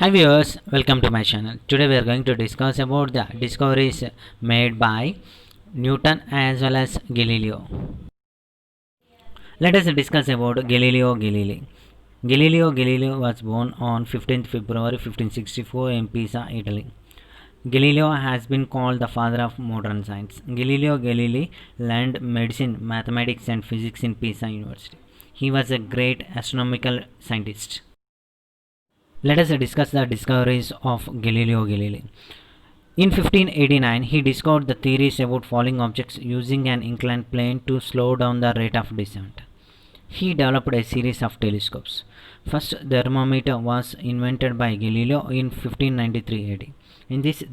Hi viewers, welcome to my channel. Today we are going to discuss about the discoveries made by Newton as well as Galileo. Let us discuss about Galileo Galilei. Galileo Galilei was born on 15th February 1564 in Pisa, Italy. Galileo has been called the father of modern science. Galileo Galilei learned medicine, mathematics and physics in Pisa University. He was a great astronomical scientist. Let us discuss the discoveries of Galileo Galilei. In 1589, he discovered the theories about falling objects using an inclined plane to slow down the rate of descent. He developed a series of telescopes. First thermometer was invented by Galileo in 1593 AD. In this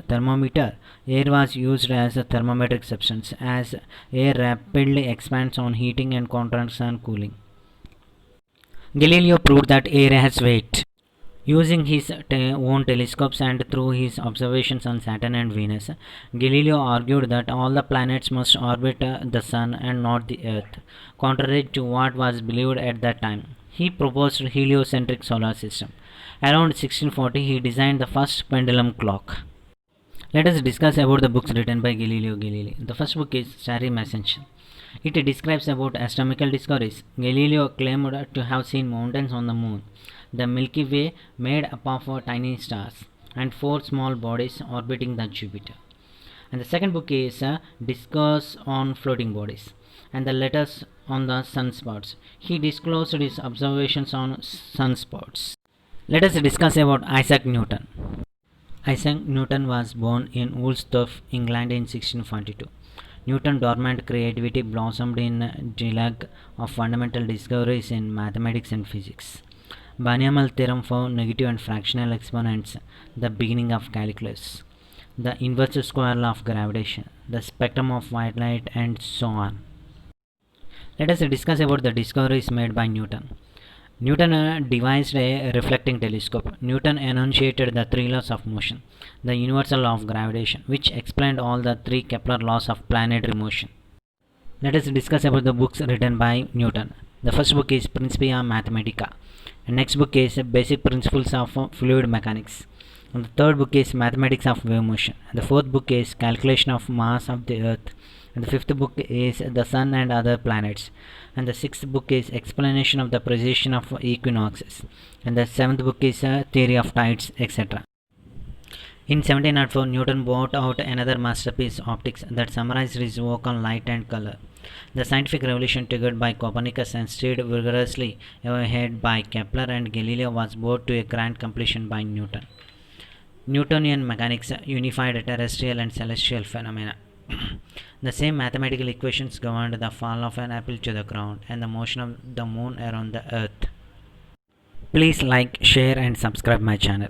thermometer, air was used as a thermometric substance as air rapidly expands on heating and contracts on cooling. Galileo proved that air has weight. Using his own telescopes and through his observations on Saturn and Venus, Galileo argued that all the planets must orbit the Sun and not the Earth, contrary to what was believed at that time. He proposed heliocentric solar system. Around 1640, he designed the first pendulum clock. Let us discuss about the books written by Galileo Galilei. The first book is Starry Ascension. It describes about astronomical discoveries. Galileo claimed to have seen mountains on the moon, the Milky Way made up of tiny stars, and four small bodies orbiting the Jupiter. And the second book is Discourse on Floating Bodies and the Letters on the Sunspots. He disclosed his observations on sunspots. Let us discuss about Isaac Newton. Isaac Newton was born in Woolsthorpe, England in 1642. Newton's dormant creativity blossomed in a dialogue of fundamental discoveries in mathematics and physics. Banyamal theorem for negative and fractional exponents, the beginning of calculus, the inverse square law of gravitation, the spectrum of white light, and so on. Let us discuss about the discoveries made by Newton. Newton devised a reflecting telescope. Newton enunciated the three laws of motion, the universal law of gravitation, which explained all the three Kepler laws of planetary motion. Let us discuss about the books written by Newton. The first book is Principia Mathematica. The next book is Basic Principles of Fluid Mechanics. And the third book is Mathematics of Wave Motion. And the fourth book is Calculation of Mass of the Earth. And the fifth book is The Sun and Other Planets. And the sixth book is Explanation of the Precession of Equinoxes. And the seventh book is Theory of Tides, etc. In 1704, Newton brought out another masterpiece, Optics, that summarized his work on light and color. The scientific revolution triggered by Copernicus and steered vigorously ahead by Kepler and Galileo was brought to a grand completion by Newton. Newtonian mechanics unified terrestrial and celestial phenomena. The same mathematical equations governed the fall of an apple to the ground and the motion of the moon around the earth. Please like, share and subscribe my channel.